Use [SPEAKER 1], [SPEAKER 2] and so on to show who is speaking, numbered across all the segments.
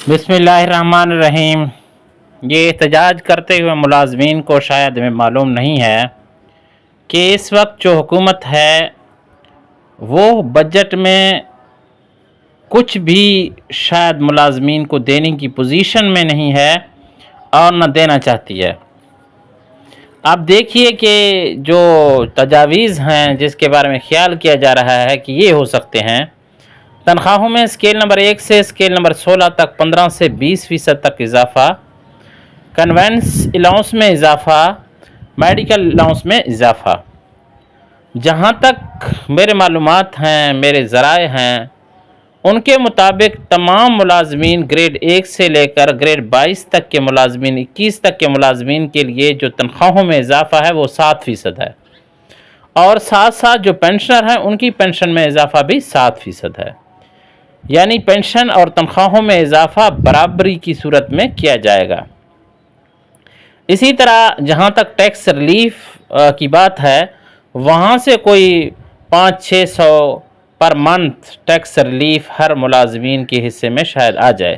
[SPEAKER 1] بسم اللہ الرحمن الرحیم۔ یہ احتجاج کرتے ہوئے ملازمین کو شاید ہمیں معلوم نہیں ہے کہ اس وقت جو حکومت ہے وہ بجٹ میں کچھ بھی شاید ملازمین کو دینے کی پوزیشن میں نہیں ہے اور نہ دینا چاہتی ہے۔ آپ دیکھیے کہ جو تجاویز ہیں جس کے بارے میں خیال کیا جا رہا ہے کہ یہ ہو سکتے ہیں، تنخواہوں میں اسکیل نمبر 1 سے اسکیل نمبر 16 تک 15 سے 20% تک اضافہ، کنوینس الاؤنس میں اضافہ، میڈیکل الاؤنس میں اضافہ۔ جہاں تک میرے معلومات ہیں، میرے ذرائع ہیں، ان کے مطابق تمام ملازمین گریڈ 1 سے لے کر گریڈ 22 تک کے ملازمین، 21 تک کے ملازمین کے لیے جو تنخواہوں میں اضافہ ہے وہ 7% ہے، اور ساتھ ساتھ جو پینشنر ہیں ان کی پینشن میں اضافہ بھی 7% ہے۔ یعنی پینشن اور تنخواہوں میں اضافہ برابری کی صورت میں کیا جائے گا۔ اسی طرح جہاں تک ٹیکس ریلیف کی بات ہے، وہاں سے کوئی 500-600 پر منتھ ٹیکس ریلیف ہر ملازمین کے حصے میں شاید آ جائے،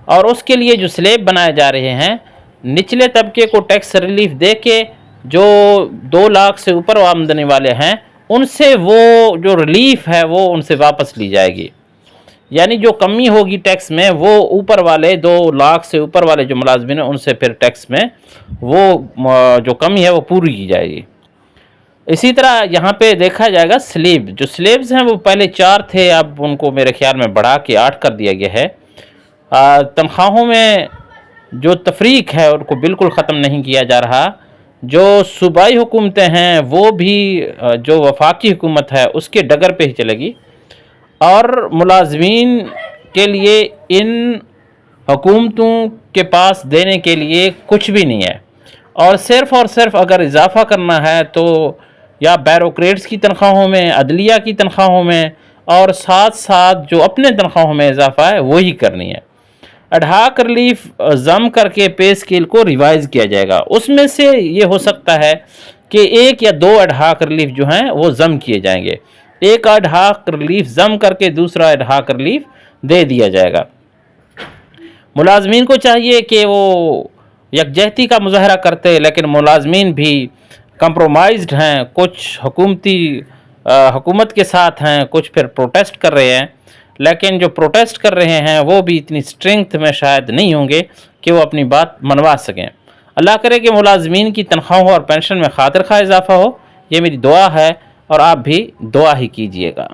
[SPEAKER 1] اور اس کے لیے جو سلیب بنائے جا رہے ہیں، نچلے طبقے کو ٹیکس ریلیف دے کے جو 2 لاکھ سے اوپر آمدنی والے ہیں ان سے وہ جو ریلیف ہے وہ ان سے واپس لی جائے گی۔ یعنی جو کمی ہوگی ٹیکس میں وہ اوپر والے 2 لاکھ سے اوپر والے جو ملازمین ہیں ان سے پھر ٹیکس میں وہ جو کمی ہے وہ پوری کی جائے گی۔ اسی طرح یہاں پہ دیکھا جائے گا سلیب، جو سلیبز ہیں وہ پہلے 4 تھے، اب ان کو میرے خیال میں بڑھا کے 8 کر دیا گیا ہے۔ تنخواہوں میں جو تفریق ہے ان کو بالکل ختم نہیں کیا جا رہا۔ جو صوبائی حکومتیں ہیں وہ بھی جو وفاقی حکومت ہے اس کے ڈگر پہ ہی چلے گی، اور ملازمین کے لیے ان حکومتوں کے پاس دینے کے لیے کچھ بھی نہیں ہے، اور صرف اگر اضافہ کرنا ہے تو یا بیوروکریٹس کی تنخواہوں میں، عدلیہ کی تنخواہوں میں، اور ساتھ ساتھ جو اپنے تنخواہوں میں اضافہ ہے وہی کرنی ہے۔ اڈہاک ریلیف ضم کر کے پے اسکیل کو ریوائز کیا جائے گا، اس میں سے یہ ہو سکتا ہے کہ 1 یا 2 اڈہاک ریلیف جو ہیں وہ ضم کیے جائیں گے، ایک اڈہاک ریلیف ضم کر کے دوسرا اڈہاک ریلیف دے دیا جائے گا۔ ملازمین کو چاہیے کہ وہ یکجہتی کا مظاہرہ کرتے، لیکن ملازمین بھی کمپرومائزڈ ہیں، کچھ حکومت کے ساتھ ہیں، کچھ پھر پروٹیسٹ کر رہے ہیں، لیکن جو پروٹیسٹ کر رہے ہیں وہ بھی اتنی اسٹرینگتھ میں شاید نہیں ہوں گے کہ وہ اپنی بات منوا سکیں۔ اللہ کرے کہ ملازمین کی تنخواہوں اور پینشن میں خاطر خواہ اضافہ ہو، یہ میری دعا ہے، اور آپ بھی دعا ہی کیجئے گا۔